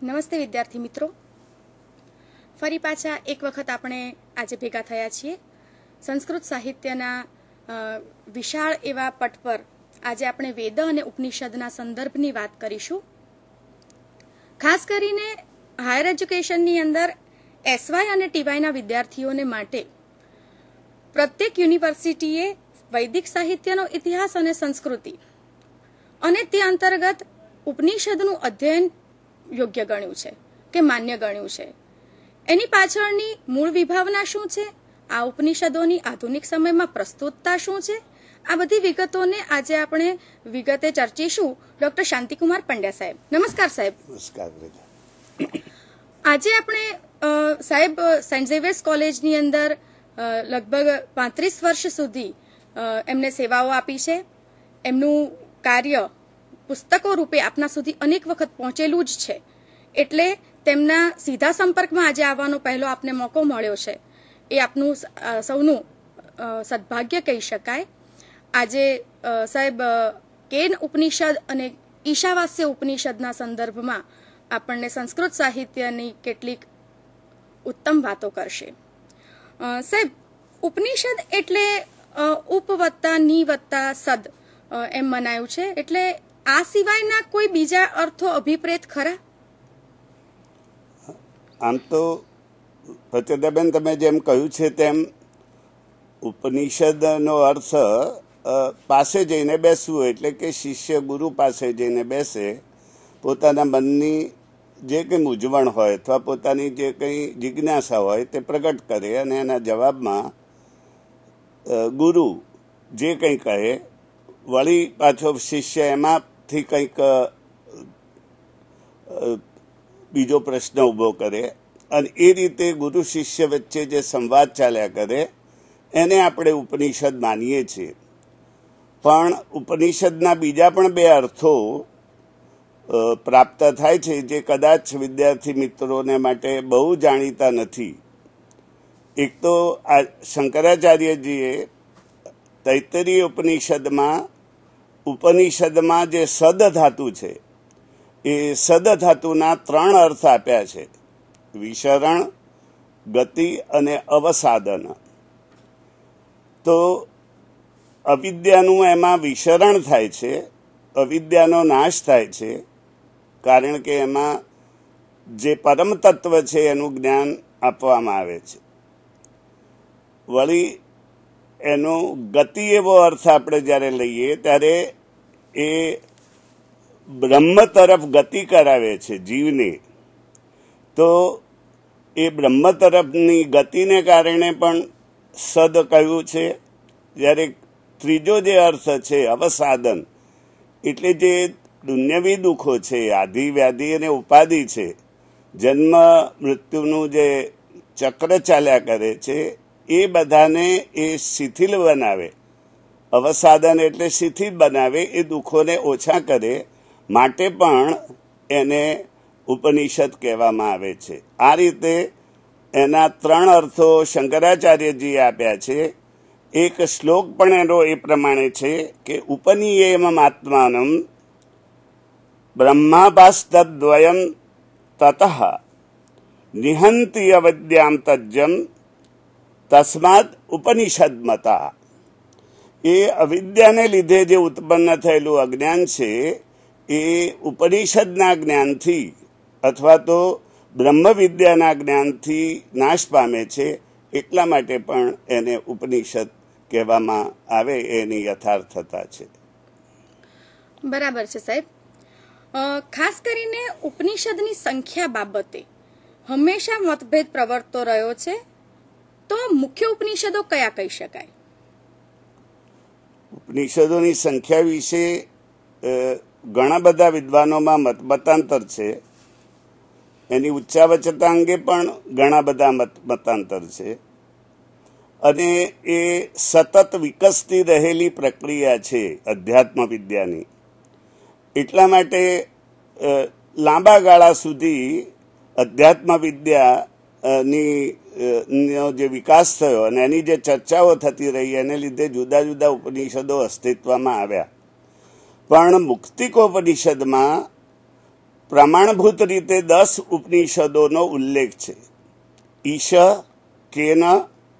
નમસ્તે વિદ્યાર્થી મિત્રો, ફરી પાછા એક વખત આપણે આજે ભેગા થયા છીએ. સંસ્કૃત સાહિત્યના વિશાળ એવા પટ પર આજે આપણે વેદ અને ઉપનિષદના સંદર્ભની વાત કરીશું. ખાસ કરીને હાયર એજ્યુકેશનની અંદર એસવાય અને ટીવાયના વિદ્યાર્થીઓને માટે પ્રત્યેક યુનિવર્સિટીએ વૈદિક સાહિત્યનો ઇતિહાસ અને સંસ્કૃતિ અને તે અંતર્ગત ઉપનિષદનું અધ્યયન યોગ્ય ગણ્યું છે કે માન્ય ગણ્યું છે. એની પાછળની મૂળ વિભાવના શું છે, આ ઉપનિષદોની આધુનિક સમયમાં પ્રસ્તુતતા શું છે, આ બધી વિગતોને આજે આપણે વિગતે ચર્ચીશું. ડોક્ટર શાંતિકુમાર પંડ્યા સાહેબ, નમસ્કાર સાહેબ. નમસ્કાર. આજે આપણે સાહેબ સેન્ટ ઝેવિયર્સ કોલેજની અંદર લગભગ 35 વર્ષ સુધી એમને સેવાઓ આપી છે. એમનું કાર્ય પુસ્તકો રૂપે આપના સુધી અનેક વખત પહોંચેલું જ છે, એટલે તેમના સીધા સંપર્કમાં આજે આવવાનો પહેલો આપને મોકો મળ્યો છે એ આપનું સૌનું સદભાગ્ય કહી શકાય. આજે સાહેબ કેન ઉપનિષદ અને ઈશાવાસ્ય ઉપનિષદના સંદર્ભમાં આપણને સંસ્કૃત સાહિત્યની કેટલીક ઉત્તમ વાતો કરશે. સાહેબ, ઉપનિષદ એટલે ઉપ વત્તા ની વત્તા સદ એમ મનાયું છે, એટલે આ સિવાયના કોઈ બીજા અર્થો અભિપ્રેત ખરા? આમ તો પ્રચોદાબેન, તમે જેમ કહ્યું છે તેમ ઉપનિષદનો અર્થ પાસે જઈને બેસવું, એટલે કે શિષ્ય ગુરુ પાસે જઈને બેસે, પોતાના મનની જે કંઈ મૂંઝવણ હોય અથવા પોતાની જે કંઈ જિજ્ઞાસા હોય તે પ્રગટ કરે અને એના જવાબમાં ગુરુ જે કંઈ કહે વળી પાછો શિષ્ય એમાંથી કંઈક બીજો પ્રશ્ન ઊભો કરે અને એ રીતે ગુરુ શિષ્ય વચ્ચે જે સંવાદ ચાલ્યા કરે એને આપણે ઉપનિષદ માનીએ છીએ. પણ ઉપનિષદના બીજા પણ બે અર્થો પ્રાપ્ત થાય છે જે કદાચ વિદ્યાર્થી મિત્રોને માટે બહુ જાણીતા નથી. એક તો આ શંકરાચાર્યજીએ તૈત્તરીય ઉપનિષદમાં જે સદ ધાતુ છે એ સદ ધાતુના 3 અર્થ આપ્યા છે: વિશરણ, ગતિ અને અવસાદન. તો અવિદ્યાનું એમાં વિશરણ થાય છે, અવિદ્યાનો નાશ થાય છે, કારણ કે એમાં જે પરમ તત્વ છે એનું જ્ઞાન આપવામાં આવે છે. વળી એનો ગતિ એવો અર્થ આપણે જ્યારે લઈએ ત્યારે એ બ્રહ્મ તરફ ગતિ કરાવે છે જીવને. તો એ બ્રહ્મ તરફની ગતિને કારણે પણ સદ કહ્યું છે. જ્યારે ત્રીજો જે અર્થ છે અવસાદન, એટલે જે દુન્યવી દુઃખો છે, આધિ વ્યાધિ અને ઉપાધિ છે, જન્મ મૃત્યુનું જે ચક્ર ચાલ્યા કરે છે એ બધાને એ શિથિલ બનાવે. અવસાદન એટલે શિથિલ બનાવે, એ દુઃખોને ઓછા કરે, માટે પણ એને ઉપનિષદ કહેવામાં આવે છે. આ રીતે એના 3 અર્થો શંકરાચાર્યજીએ આપ્યા છે. એક શ્લોક પણ એનો એ પ્રમાણે છે કે ઉપનિયેમ આત્માનમ બ્રહ્માભાસ્તદ્વયમ તતઃ નિહંતિ અવિદ્યામ તજ્જમ તસ્માદ ઉપનિષદ મતા. એ અવિદ્યાને લીધે જે ઉત્પન્ન થયેલું અજ્ઞાન છે એ ઉપનિષદના જ્ઞાનથી અથવા તો બ્રહ્મ વિદ્યાના જ્ઞાનથી નાશ પામે છે. એટલા માટે પણ એને ઉપનિષદ કહેવામાં આવે, એની યથાર્થતા છે. બરાબર છે સાહેબ. ખાસ કરીને ઉપનિષદની સંખ્યા બાબતે હંમેશા મતભેદ પ્રવર્તતો રહ્યો છે. તો મુખ્ય ઉપનિષદો કયા કહી શકાય? ઉપનિષદોની સંખ્યા વિશે ઘણા બધા વિદ્વાનોમાં મતાંતર છે. એની ઉચ્ચાવચતા અંગે પણ ઘણા બધા મતાંતર છે. અને એ સતત વિકસતી રહેલી પ્રક્રિયા છે અધ્યાત્મ વિદ્યાની. એટલા માટે લાંબા ગાળા સુધી અધ્યાત્મ વિદ્યાની જે વિકાસ થયો અને એની જે ચર્ચાઓ થતી રહી એને લીધે જુદા જુદા ઉપનિષદો અસ્તિત્વમાં આવ્યા. પણ મુક્તિકોપનિષદમાં પ્રમાણભૂત રીતે 10 ઉપનિષદોનો ઉલ્લેખ છે. ઈશ, કેન,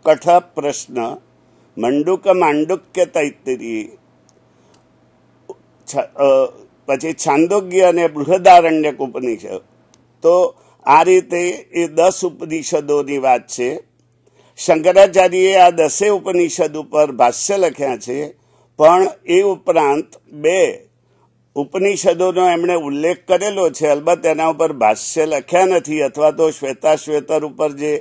કઠ, પ્રશ્ન, મંડુક, માંડુક્ય, તૈત્તિરી, પછી છાંદોગ્ય અને બૃહદારણ્યક ઉપનિષદ. તો આ રીતે એ 10 ઉપનિષદોની વાત છે. શંકરાચાર્યએ આ 10 ઉપનિષદ ઉપર ભાષ્ય લખ્યા છે, પણ એ ઉપરાંત 2 ઉપનિષદોનો એમણે ઉલ્લેખ કરેલો છે. અલબત્ત એના ઉપર ભાષ્ય લખ્યા નથી, અથવા તો શ્વેતાશ્વેતર ઉપર જે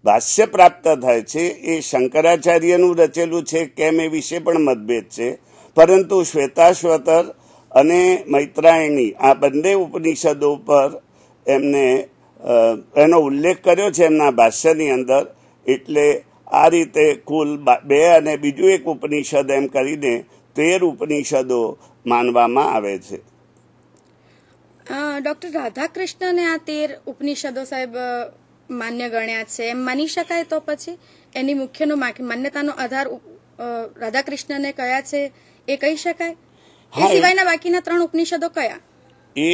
ભાષ્ય પ્રાપ્ત થાય છે એ શંકરાચાર્યનું રચેલું છે કેમ એ વિશે પણ મતભેદ છે. પરંતુ શ્વેતાશ્વેતર અને મૈત્રાયણી આ બંને ઉપનિષદો ઉપર એમને એનો ઉલ્લેખ કર્યો છે એમના ભાષ્યની અંદર. એટલે આ રીતે કુલ 2 અને બીજું એક ઉપનિષદ એમ કરીને 13 ઉપનિષદો માનવામાં આવે છે. ડોક્ટર રાધાકૃષ્ણને આ 13 ઉપનિષદો સાહેબ માન્ય ગણ્યા છે એમ માની શકાય? તો પછી એની મુખ્યનો માન્યતાનો આધાર રાધાકૃષ્ણને કયા છે એ કહી શકાય? એ સિવાયના બાકીના 3 ઉપનિષદો કયા? એ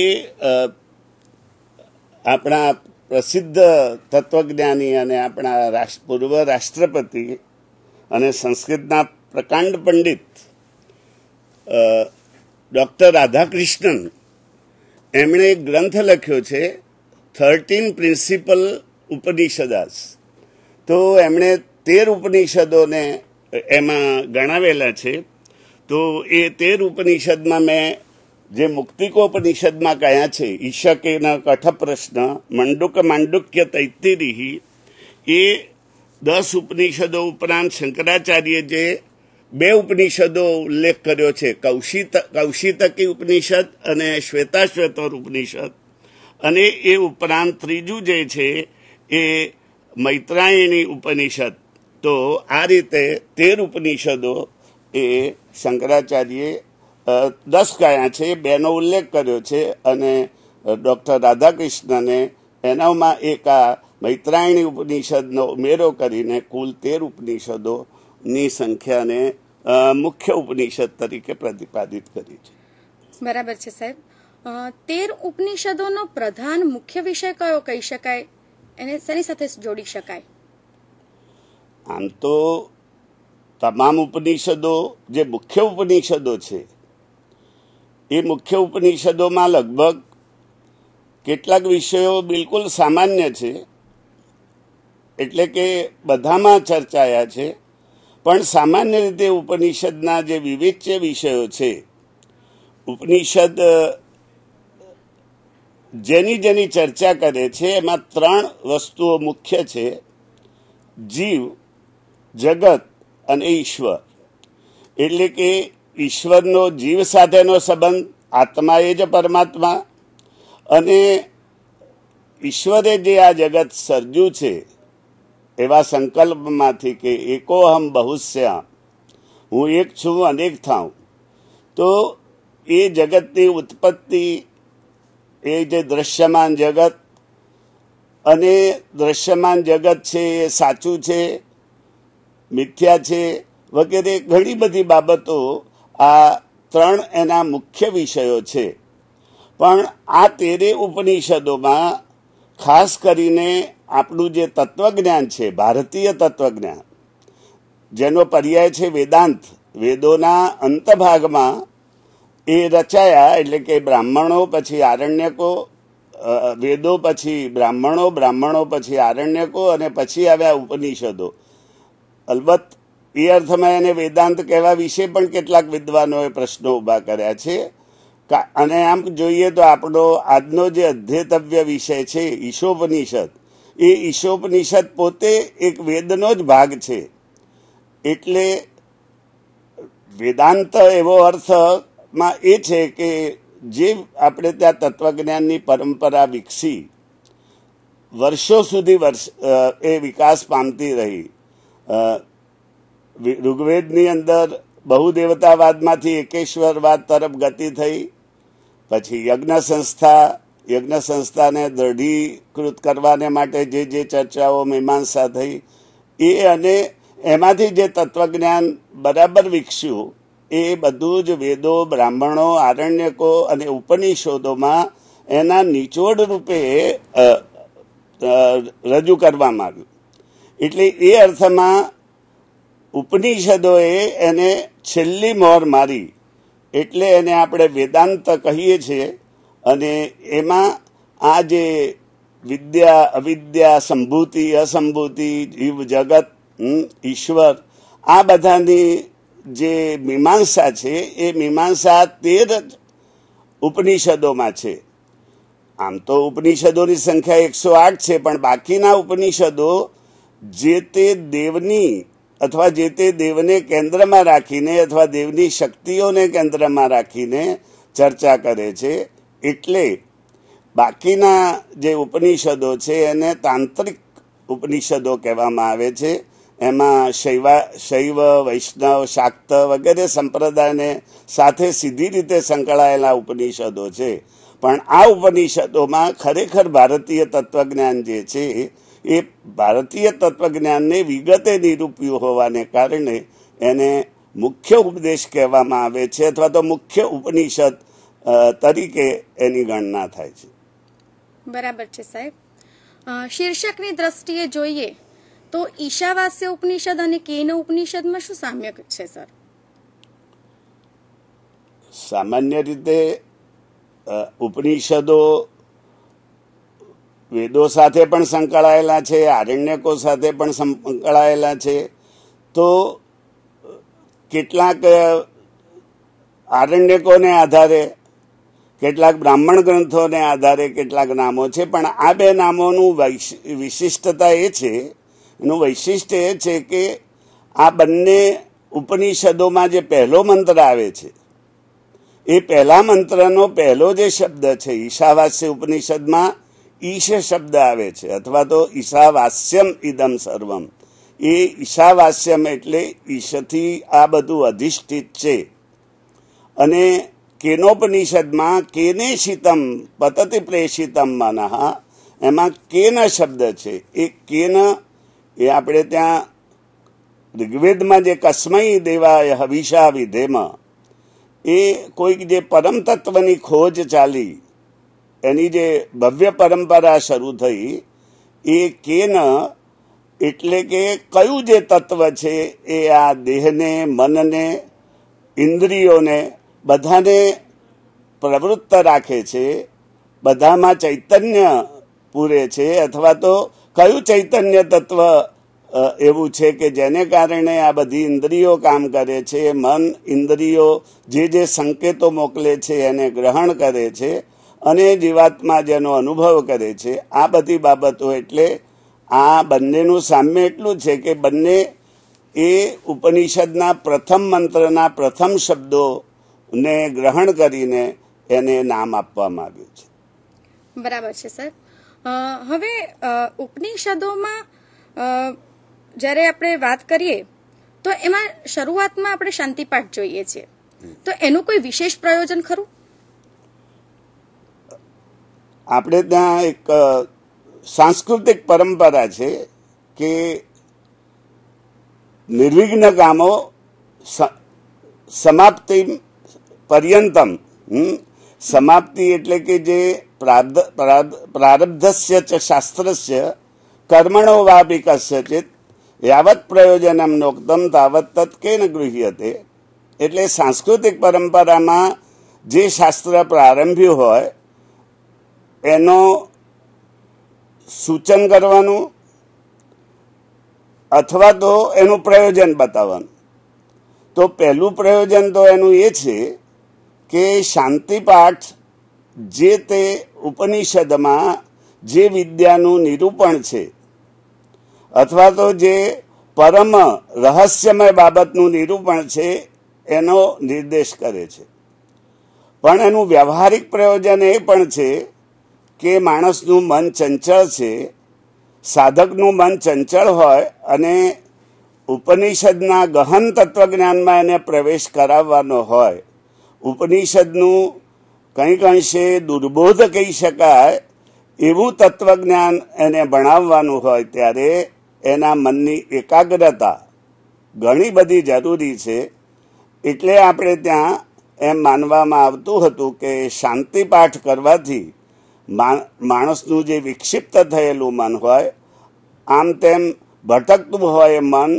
આપણા પ્રસિદ્ધ તત્વજ્ઞાની અને આપણા પૂર્વ રાષ્ટ્રપતિ અને સંસ્કૃતના પ્રકાંડ પંડિત ડોક્ટર રાધાકૃષ્ણન એમણે એક ગ્રંથ લખ્યો છે 13 પ્રિન્સિપલ ઉપનિષદાસ. તો એમણે 13 ઉપનિષદોને એમાં ગણાવેલા છે. તો એ 13 ઉપનિષદમાં મેં જે મુક્તિકોપનિષદમાં કયા છે, ઈશકેના કઠ પ્રશ્ન, મંડુક, માંડુક્ય, તૈત્તિરીહિ, એ 10 ઉપનિષદો ઉપરાંત શંકરાચાર્ય જે 2 ઉપનિષદો ઉલ્લેખ કર્યો છે, કૌશિતકી ઉપનિષદ અને શ્વેતાશ્વેતર ઉપનિષદ, અને એ ઉપરાંત ત્રીજું જે છે એ મૈત્રાયણી ઉપનિષદ. તો આ રીતે 13 ઉપનિષદો એ શંકરાચાર્યએ 10 કયા છે, 2નો ઉલ્લેખ કર્યો છે, અને ડોક્ટર રાધાકૃષ્ણને એનામાં એક આ મૈત્રાયણી ઉપનિષદનો ઉમેરો કરીને કુલ 13 ઉપનિષદોની સંખ્યાને મુખ્ય ઉપનિષદ તરીકે પ્રતિપાદિત કરી છે. બરાબર છે સાહેબ. 13 ઉપનિષદોનો પ્રધાન મુખ્ય વિષય કયો કહી શકાય? એને શેની સાથે જોડી શકાય? આમ તો તમામ ઉપનિષદો જે મુખ્ય ઉપનિષદો છે એ મુખ્ય ઉપનિષદોમાં લગભગ કેટલાક વિષયો બિલકુલ સામાન્ય છે, એટલે કે બધામાં ચર્ચાયા છે. પણ સામાન્ય રીતે ઉપનિષદના જે વિવિધ વિષયો છે, ઉપનિષદ જેની ચર્ચા કરે છે એમાં 3 વસ્તુઓ મુખ્ય છે: જીવ, જગત અને ઈશ્વર. એટલે કે ઈશ્વરનો જીવ સાથેનો સંબંધ, આત્મા એ જ પરમાત્મા, અને ઈશ્વરે જે આ જગત સર્જ્યું છે એવા સંકલ્પમાંથી કે એકોહમ બહુશ્યામ, હું એક છું અનેક થાઉં. તો એ જગતની ઉત્પત્તિ, એ જે દ્રશ્યમાન જગત, અને દ્રશ્યમાન જગત છે એ સાચું છે, મિથ્યા છે, વગેરે ઘણી બધી બાબતો આ 3 એના મુખ્ય વિષયો છે. પણ આ 13 ઉપનિષદોમાં ખાસ કરીને આપણું જે તત્વજ્ઞાન છે, ભારતીય તત્વજ્ઞાન, જેનો પર્યાય છે વેદાંત, વેદોના અંતભાગમાં એ રચાયા. એટલે કે બ્રાહ્મણો પછી આરણ્યકો, વેદો પછી બ્રાહ્મણો, બ્રાહ્મણો પછી આરણ્યકો, અને પછી આવ્યા ઉપનિષદો. અલબત્ત એ અર્થમાં એને વેદાંત કહેવા વિશે પણ કેટલાક વિદ્વાનોએ પ્રશ્નો ઉભા કર્યા છે. અને આમ જોઈએ તો આપણો આજનો જે અધ્યેતવ્ય વિષય છે ઈશોપનિષદ, એ ઈશોપનિષદ પોતે એક વેદનો જ ભાગ છે. એટલે વેદાંત એવો અર્થમાં એ છે કે જે આપણે ત્યાં તત્વજ્ઞાનની પરંપરા વિકસી, વર્ષો સુધી એ વિકાસ પામતી રહી. ઋગ્વેદની અંદર બહુદેવતાવાદમાંથી એકેશ્વરવાદ તરફ ગતિ થઈ. પછી યજ્ઞ સંસ્થાને દૃઢીકૃત કરવાને માટે જે ચર્ચાઓ મીમાંસા થઈ, એ અને એમાંથી જે તત્વજ્ઞાન બરાબર વિકસ્યું, એ બધું જ વેદો, બ્રાહ્મણો, આરણ્યકો અને ઉપનિષદોમાં એના નિચોડ રૂપે રજૂ કરવામાં આવ્યું. એટલે એ અર્થમાં ઉપનિષદોએ એને છેલ્લી મોહર મારી, એટલે એને આપણે વેદાંત કહીએ છીએ. અને એમાં આ જે વિદ્યા, અવિદ્યા, સંભૂતિ, અસંભૂતિ, જીવ જગત, ઈશ્વર, આ બધાની જે મીમાંસા છે એ મીમાંસા 13 ઉપનિષદોમાં છે. આમ તો ઉપનિષદોની સંખ્યા 108 છે, પણ બાકીના ઉપનિષદો જે તે દેવની અથવા જે તે દેવને કેન્દ્રમાં રાખીને અથવા દેવની શક્તિઓને કેન્દ્રમાં રાખીને ચર્ચા કરે છે. એટલે બાકીના જે ઉપનિષદો છે એને તાંત્રિક ઉપનિષદો કહેવામાં આવે છે. એમાં શૈવ, વૈષ્ણવ, શાક્ત વગેરે સંપ્રદાયને સાથે સીધી રીતે સંકળાયેલા ઉપનિષદો છે. પણ આ ઉપનિષદોમાં ખરેખર ભારતીય તત્વજ્ઞાન જે છે એ ભારતીય તત્વજ્ઞાનને વિગતે નિરૂપ્યું હોવાને કારણે એને મુખ્ય ઉપદેશ કહેવામાં આવે છે, અથવા તો મુખ્ય ઉપનિષદ તરીકે એની ગણના થાય છે. બરાબર છે સાહેબ. શીર્ષકની દ્રષ્ટિએ જોઈએ તો ઈશાવાસ્ય ઉપનિષદ અને કેન ઉપનિષદમાં શું સામ્ય છે સર? સામાન્ય રીતે ઉપનિષદો વેદો સાથે પણ સંકળાયેલા છે, આરણ્યકો સાથે પણ સંકળાયેલા છે. તો કેટલાક આરણ્યકોને આધારે, કેટલાક બ્રાહ્મણ ગ્રંથોને આધારે કેટલાક નામો છે. પણ આ બે નામોનું વિશિષ્ટતા એ છે, એનું વૈશિષ્ટ્ય એ છે કે આ બંને ઉપનિષદોમાં જે પહેલો મંત્ર આવે છે એ પહેલા મંત્રનો પહેલો જે શબ્દ છે, ઈશાવાસ્ય ઉપનિષદમાં ઈશ શબ્દ આવે છે, અથવા તો ઈશાવાસ્યમ ઇદમ સર્વમ. એ ઈશાવાસ્યમ એટલે ઈશથી આ બધું અધિષ્ઠિત છે. અને કેનોપનિષદમાં કેને શીતમ પતતિ પ્રેષિતમ મનઃ, એમાં કેન શબ્દ છે. એ કેન એ આપણે ત્યાં ઋગ્વેદમાં જે કસ્મૈ દેવાય હવિષા વિધેમ, એ કોઈક જે પરમ તત્વની ખોજ ચાલી, એની જે ભવ્ય પરંપરા શરૂ થઈ, એ કેન એટલે કે કયું જે તત્વ છે એ આ દેહને, મનને, ઇન્દ્રિયોને બધાને પ્રવૃત્ત રાખે છે, બધામાં ચૈતન્ય પૂરે છે, અથવા તો કયું ચૈતન્ય તત્વ એવું છે કે જેને કારણે આ બધી ઇન્દ્રિયો કામ કરે છે, મન ઇન્દ્રિયો જે સંકેતો મોકલે છે એને ગ્રહણ કરે છે અને જીવાત્મા જેનો અનુભવ કરે છે. આ બધી બાબતો, એટલે આ બંનેનું સામ્ય એટલું છે કે બંને એ ઉપનિષદના પ્રથમ મંત્રના પ્રથમ શબ્દોને ગ્રહણ કરીને એને નામ આપવામાં આવ્યું છે. બરાબર છે સર. હવે ઉપનિષદોમાં જ્યારે આપણે વાત કરીએ તો એમાં શરૂઆતમાં આપણે શાંતિપાઠ જોઈએ છીએ, તો એનું કોઈ વિશેષ પ્રયોજન ખરું? આપણે ત્યાં એક સાંસ્કૃતિક પરંપરા છે કે નિર્વિઘ્ન કામો સમાપ્તિ પર્યંતમ. સમાપ્તિ એટલે કે જે પ્રારબ્ધસ્ય ચ શાસ્ત્રસ્ય કર્મણો વાપી કસ્યચિત યાવત પ્રયોજનમ નોક્તમ તાવત તત્ કેન ગૃહ્યતે. એટલે સાંસ્કૃતિક પરંપરામાં જે શાસ્ત્ર પ્રારંભ્યું હોય એનો સૂચન કરવાનું અથવા તો એનું પ્રયોજન બતાવવાનું. તો પહેલું પ્રયોજન તો એનું એ છે કે શાંતિપાઠ જે તે ઉપનિષદમાં જે વિદ્યાનું નિરૂપણ છે અથવા તો જે પરમ રહસ્યમય બાબતનું નિરૂપણ છે એનો નિર્દેશ કરે છે. પણ એનું વ્યવહારિક પ્રયોજન એ પણ છે કે માણસનું મન ચંચળ છે, સાધકનું મન ચંચળ હોય અને ઉપનિષદના ગહન તત્વજ્ઞાનમાં એને પ્રવેશ કરાવવાનો હોય, ઉપનિષદનું કંઈક અંશે દુર્બોધ કહી શકાય એવું તત્વજ્ઞાન એને ભણાવવાનું હોય, ત્યારે એના મનની એકાગ્રતા ઘણી બધી જરૂરી છે. એટલે આપણે ત્યાં એમ માનવામાં આવતું હતું કે શાંતિપાઠ કરવાથી માણસનું જે વિક્ષિપ્ત થયેલું મન હોય, આમ તેમ ભટકતું હોય મન,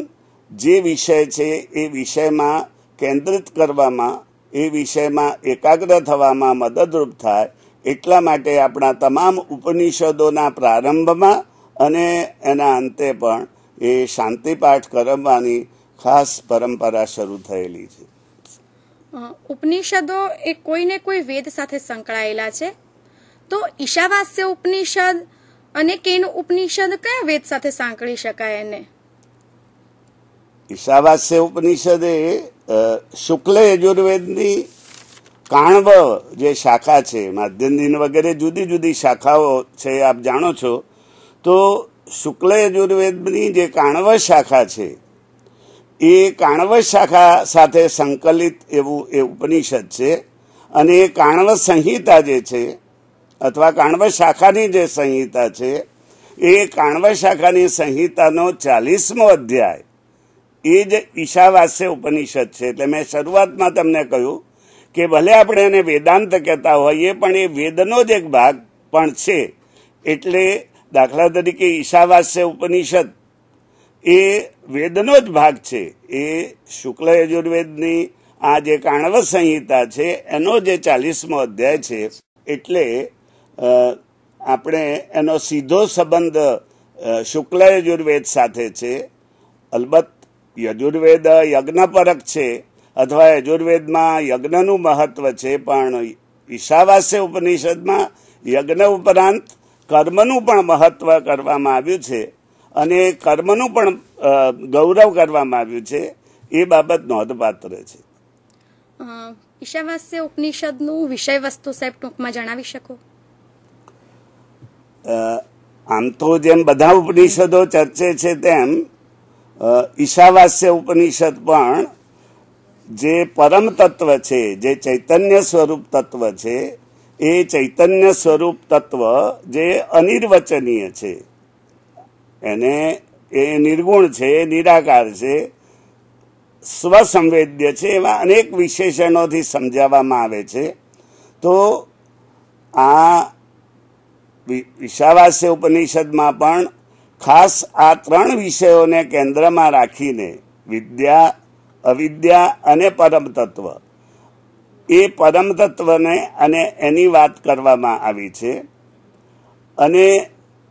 જે વિષય છે એ વિષયમાં કેન્દ્રિત કરવામાં, એ વિષયમાં એકાગ્ર થવામાં મદદરૂપ થાય. એટલા માટે આપણા તમામ ઉપનિષદોના પ્રારંભમાં અને એના અંતે પણ એ શાંતિપાઠ કરવાની ખાસ પરંપરા શરૂ થયેલી છે. ઉપનિષદો એ કોઈને કોઈ વેદ સાથે સંકળાયેલા છે, તો ઈશાવાસ્ય ઉપનિષદ અને કેન ઉપનિષદ કયા વેદ સાથે સાંકળી શકાય? એને ઈશાવાસ્ય ઉપનિષદ એ શુક્લ યજુર્વેદની કાણવ જે શાખા છે, માધ્યંદિન વગેરે જુદી જુદી શાખાઓ છે, આપ જાણો છો. તો શુક્લ યજુર્વેદની જે કાણવ શાખા છે, એ કાણવ શાખા સાથે સંકલિત એવું એ ઉપનિષદ છે. અને એ કાણવ સંહિતા જે છે, અથવા કાણવ શાખાની જે સંહિતા છે, એ કાણવ શાખાની સંહિતાનો 40મો અધ્યાય એ જ ઈશાવાસ્ય ઉપનિષદ છે. એટલે મેં શરૂઆતમાં તમને કહ્યું કે ભલે આપણે એને વેદાંત કહેતા હોઈએ, પણ એ વેદનો જ એક ભાગ પણ છે. એટલે દાખલા તરીકે ઈશાવાસ્ય ઉપનિષદ એ વેદનો જ ભાગ છે. એ શુક્લ યજુર્વેદની આ જે કાણવ સંહિતા છે એનો જે 40મો અધ્યાય છે. એટલે આપણે એનો સીધો સંબંધ શુક્લ યજુર્વેદ સાથે છે. અલબત્ત યજુર્વેદ યજ્ઞપરક છે, અથવા યજુર્વેદમાં યજ્ઞનું મહત્વ છે, પણ ઈશાવાસ્ય ઉપનિષદમાં યજ્ઞ ઉપરાંત કર્મનું પણ મહત્વ કરવામાં આવ્યું છે, અને કર્મનું પણ ગૌરવ કરવામાં આવ્યું છે. એ બાબત નોંધપાત્ર છે. ઈશાવાસ્ય ઉપનિષદનું વિષય વસ્તુ સાહેબ ટૂંકમાં જણાવી શકો? આમ તો જેમ બધા ઉપનિષદો ચર્ચે છે તેમ ઈશાવાસ્ય ઉપનિષદ પણ જે પરમ તત્વ છે, જે ચૈતન્ય સ્વરૂપ તત્વ છે, એ ચૈતન્ય સ્વરૂપ તત્વ જે અનિર્વચનીય છે, એને એ નિર્ગુણ છે, નિરાકાર છે, સ્વસંવેદ્ય છે, એવા અનેક વિશેષણોથી સમજાવવામાં આવે છે. તો આ ઈશાવાસ્ય ઉપનિષદમાં પણ ખાસ આ 3 વિષયોને કેન્દ્રમાં રાખીને વિદ્યા, અવિદ્યા અને પરમ તત્વ, એ પરમ તત્વને અને એની વાત કરવામાં આવી છે. અને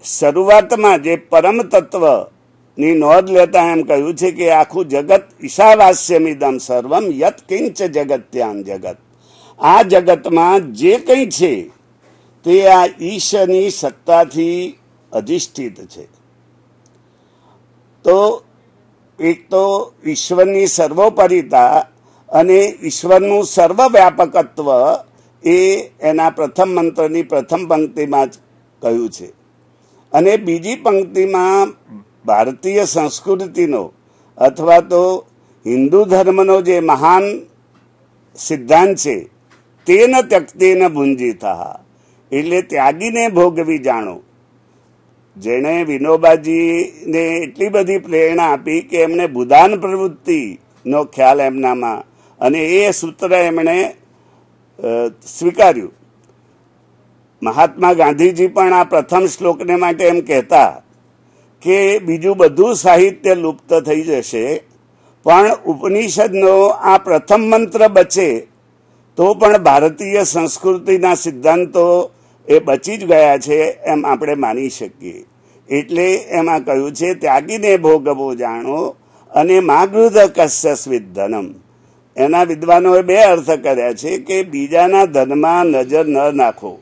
શરૂઆતમાં જે પરમ તત્વની નોંધ લેતા એમ કહ્યું છે કે આખું જગત ઈશાવાસ્યમિદમ સર્વમ યત કિંચ જગત્યાન જગત, આ જગતમાં જે કંઈ છે તે આ ઈશની સત્તાથી અધિષ્ઠિત છે. તો એક તો ઈશ્વરની સર્વોપરિતા અને ઈશ્વરનું સર્વવ્યાપકત્વ એ એના પ્રથમ મંત્રની પ્રથમ પંક્તિમાં જ કહ્યું છે. અને બીજી પંક્તિમાં ભારતીય સંસ્કૃતિનો અથવા તો હિન્દુ ધર્મનો જે મહાન સિદ્ધાંત છે, તેન ત્યક્તેન ભુંજીતા, એટલે ત્યાગીને ભોગવી જાણો. જેણે વિનોબાજીને એટલી બધી પ્રેરણા આપી કે એમણે ભૂદાન પ્રવૃત્તિનો ખ્યાલ એમનામાં, અને એ સૂત્ર એમણે સ્વીકાર્યું. મહાત્મા ગાંધીજી પણ આ પ્રથમ શ્લોકને માટે એમ કહેતા કે બીજું બધું સાહિત્ય લુપ્ત થઈ જશે, પણ ઉપનિષદનો આ પ્રથમ મંત્ર બચે તો પણ ભારતીય સંસ્કૃતિના સિદ્ધાંતો એ બચી જ ગયા છે એમ આપણે માની શકીએ. એટલે એમાં કહ્યું છે ત્યાગીને ભોગવો જાણો અને માગૃધ કસ્ય સ્વિધનમ. એના વિદ્વાનોએ 2 અર્થ કર્યા છે કે બીજાના ધનમાં નજર ન નાખો.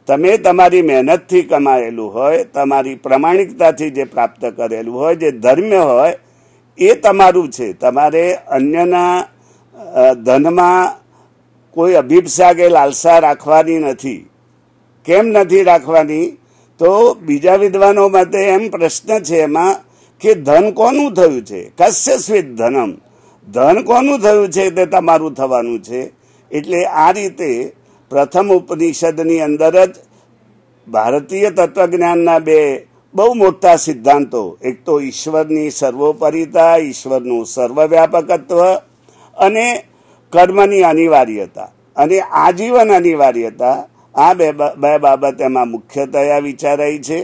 તમે તમારી મહેનતથી કમાયેલું હોય, તમારી પ્રમાણિકતાથી જે પ્રાપ્ત કરેલું હોય, જે ધર્મ્ય હોય એ તમારું છે. તમારે અન્યના ધનમાં કોઈ અભિપ્સા કે લાલસા રાખવાની નથી. કેમ નથી રાખવાની? તો બીજા વિદ્વાનો માટે એમ પ્રશ્ન છે એમાં કે ધન કોનું થયું છે? કસ્ય સ્વિત ધનમ, ધન કોનું થયું છે તે તમારું થવાનું છે. એટલે આ રીતે પ્રથમ ઉપનિષદની અંદર જ ભારતીય તત્વજ્ઞાનના 2 બહુ મોટા સિદ્ધાંતો, એક તો ઈશ્વરની સર્વોપરિતા, ઈશ્વરનું સર્વવ્યાપકત્વ અને કર્મની અનિવાર્યતા અને આજીવન અનિવાર્યતા, આ બે બાબત એમાં મુખ્યતયા વિચારાઈ છે.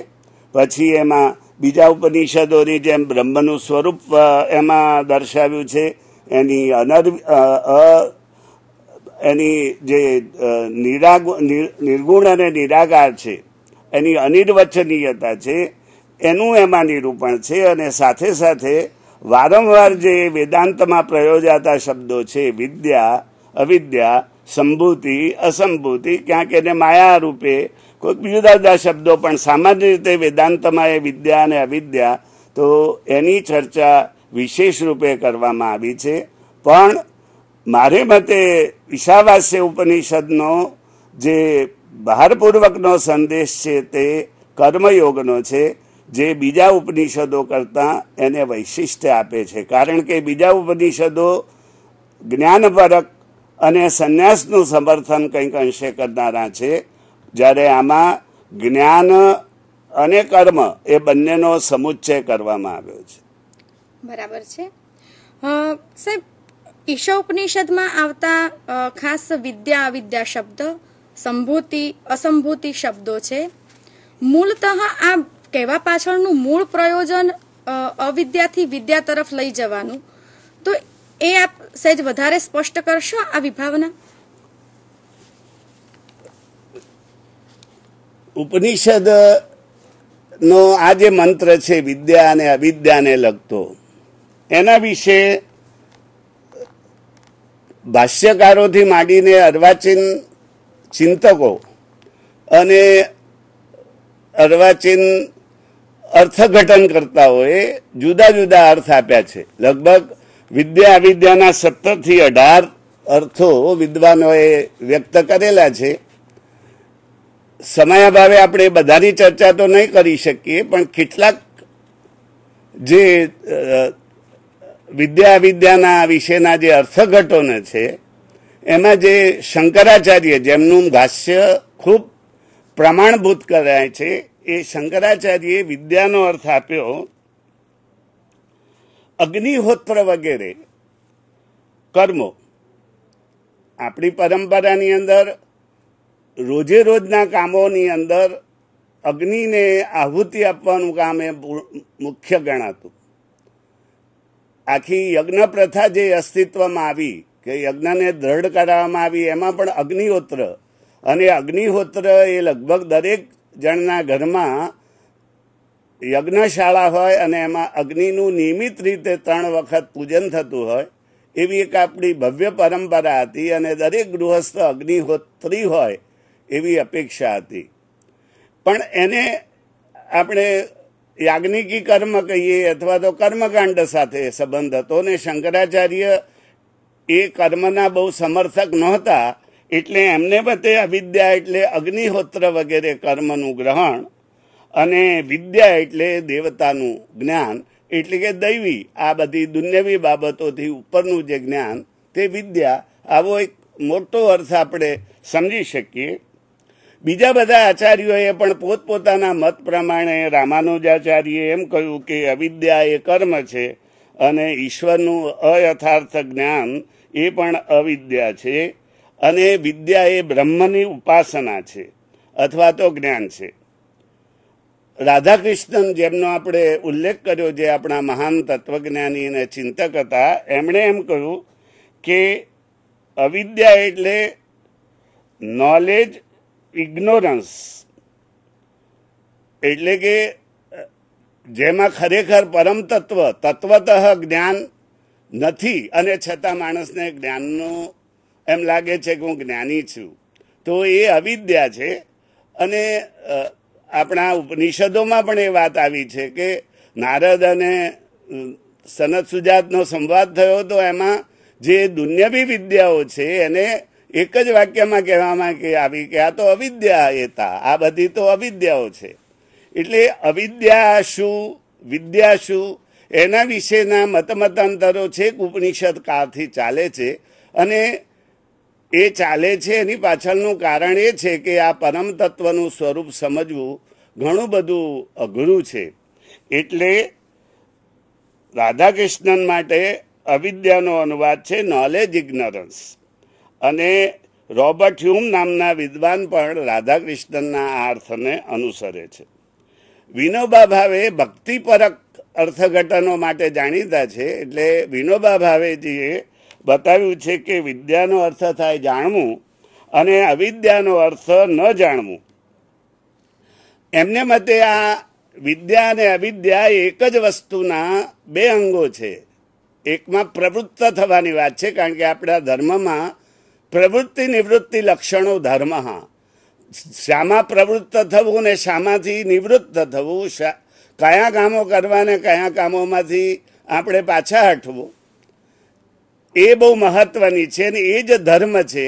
પછી એમાં બીજા ઉપનિષદોની જેમ બ્રહ્મનું સ્વરૂપ એમાં દર્શાવ્યું છે, એની જે નિર્ગુણ અને નિરાકાર છે, એની અનિર્વચનીયતા છે, એનું એમાં નિરૂપણ છે. અને સાથે સાથે વારંવાર જે વેદાંતમાં પ્રયોજાતા શબ્દો છે, વિદ્યા, અવિદ્યા, સંભૂતિ, અસંભૂતિ, ક્યાંક એને માયા રૂપે, કોઈક જુદા જુદા શબ્દો, પણ સામાન્ય રીતે વેદાંતમાં એ વિદ્યા અને અવિદ્યા, તો એની ચર્ચા વિશેષ રૂપે કરવામાં આવી છે. પણ મારે મતે ઈશાવાસ્ય ઉપનિષદનો જે ભારપૂર્વકનો સંદેશ છે તે કર્મયોગનો છે, જે બીજા ઉપનિષદો કરતા એને વૈશિષ્ટ્ય આપે છે. કારણ કે બીજા ઉપનિષદો જ્ઞાનપરક અને સંન્યાસનું સમર્થન કંઈક અંશે કરનારા છે, જ્યારે આમાં જ્ઞાન અને કર્મ એ બંનેનો સમુચ્ચય કરવામાં આવ્યો છે. બરાબર છે સાહેબ. ઈશા ઉપનિષદમાં આવતા ખાસ વિદ્યા અવિદ્યા શબ્દ, સંભૂતિ અસંભૂતિ શબ્દો છે. મૂળતઃ આ કહેવા પાછળનું મૂળ પ્રયોજન અવિદ્યાથી વિદ્યા તરફ લઈ જવાનું, તો એ આપ સહેજ વધારે સ્પષ્ટ કરશો આ વિભાવના? ઉપનિષદ નો આ જે મંત્ર છે વિદ્યા અને અવિદ્યાને લગતો, એના વિશે ભાષ્યકારોથી માંડીને અર્વાચીન ચિંતકો અને અર્વાચીન અર્થઘટન કરતાઓએ જુદા જુદા અર્થ આપ્યા છે. લગભગ વિદ્યા અવિદ્યાના 17 થી 18 અર્થો વિદ્વાનોએ વ્યક્ત કરેલા છે. સમયાભાવે આપણે બધાની ચર્ચા તો નહીં કરી શકીએ, પણ કેટલાક જે વિદ્યા અવિદ્યાના વિશેના જે અર્થઘટનો છે, એમાં જે શંકરાચાર્ય, જેમનું ભાષ્ય ખૂબ પ્રમાણભૂત કરાય છે, એ શંકરાચાર્યએ વિદ્યાનો અર્થ આપ્યો અગ્નિહોત્ર વગેરે કર્મો. આપણી પરંપરાની અંદર રોજે રોજના કામોની અંદર અગ્નિને આહુતિ આપવાનું કામ એ મુખ્ય ગણાતું. આખી યજ્ઞ પ્રથા જે અસ્તિત્વમાં આવી, કે યજ્ઞને દ્રઢ કરાવવામાં આવી, એમાં પણ અગ્નિહોત્ર, અને અગ્નિહોત્ર એ લગભગ દરેક જણના ઘરમાં યજ્ઞશાળા હોય અને એમાં અગ્નિનું નિયમિત રીતે 3 વખત પૂજન થતું હોય, એવી એક આપણી ભવ્ય પરંપરા હતી. અને દરેક ગૃહસ્થ અગ્નિહોત્રી હોય એવી અપેક્ષા હતી. પણ એને આપણે યાજ્ઞિકી કર્મ કહીએ અથવા તો કર્મકાંડ સાથે સંબંધ હતો, ને શંકરાચાર્ય એ કર્મના બહુ સમર્થક નહોતા, એટલે એમને મતે અવિદ્યા એટલે અગ્નિહોત્ર વગેરે કર્મનું ગ્રહણ, અને વિદ્યા એટલે દેવતાનું જ્ઞાન, એટલે કે દૈવી, આ બધી દુન્યવી બાબતોથી ઉપરનું જે જ્ઞાન, તે વિદ્યા. આવો એક મોટો અર્થ આપણે સમજી શકીએ. બીજા બધા આચાર્યોએ પણ પોતપોતાના મત પ્રમાણે, રામાનુજાચાર્યએ એમ કહ્યું કે અવિદ્યા એ કર્મ છે, અને ઈશ્વરનું અયથાર્થ જ્ઞાન એ પણ અવિદ્યા છે, અને વિદ્યા એ બ્રહ્મની ઉપાસના છે અથવા તો જ્ઞાન છે. રાધાકૃષ્ણન, જેમનો આપણે ઉલ્લેખ કર્યો, જે આપણા મહાન તત્વજ્ઞાની અને ચિંતક હતા, એમણે એમ કહ્યું કે અવિદ્યા એટલે નોલેજ ઇગ્નોરન્સ, એટલે કે જેમાં ખરેખર પરમ તત્વતઃ જ્ઞાન નથી, અને છતાં માણસને જ્ઞાનનું એમ લાગે છે કે હું જ્ઞાની છું, તો એ અવિદ્યા છે. અને આપણા ઉપનિષદોમાં પણ એ વાત આવી છે કે નારદ અને સનત સુજાતનો સંવાદ થયો, તો એમાં જે દુન્યવી વિદ્યાઓ છે એને એક જ વાક્યમાં કહેવામાં આવી કે આ તો અવિદ્યા એતા, આ બધી તો અવિદ્યાઓ છે. એટલે અવિદ્યા શું, વિદ્યા શું, એના વિશેના મતાંતરો છે, ઉપનિષદ કાળથી ચાલે છે. અને એ ચાલે છે એની પાછળનું કારણ એ છે કે આ પરમ તત્વનું સ્વરૂપ સમજવું ઘણું બધું અઘરું છે. એટલે રાધાકૃષ્ણન માટે અવિદ્યાનો અનુવાદ છે નોલેજ ઇગ્નોરન્સ, અને રોબર્ટ હ્યુમ નામના વિદ્વાન પણ રાધાકૃષ્ણનના આ અર્થને અનુસરે છે. વિનોબા ભાવે ભક્તિપરક અર્થઘટનો માટે જાણીતા છે. એટલે વિનોબા ભાવેજીએ બતાવ્યું છે કે વિદ્યાનો અર્થ થાય જાણવું અને અવિદ્યાનો અર્થ ન જાણવું. એમને મતે આ વિદ્યા અને અવિદ્યા એક જ વસ્તુના બે અંગો છે. એકમાં પ્રવૃત્ત થવાની વાત છે, કારણ કે આપણા ધર્મમાં પ્રવૃત્તિ નિવૃત્તિ લક્ષણો ધર્મ, શામાં પ્રવૃત્ત થવું ને શામાંથી નિવૃત્ત થવું, કયા કામો કરવા ને કયા કામોમાંથી આપણે પાછા હટવું, એ બહુ મહત્વની છે અને એ જ ધર્મ છે.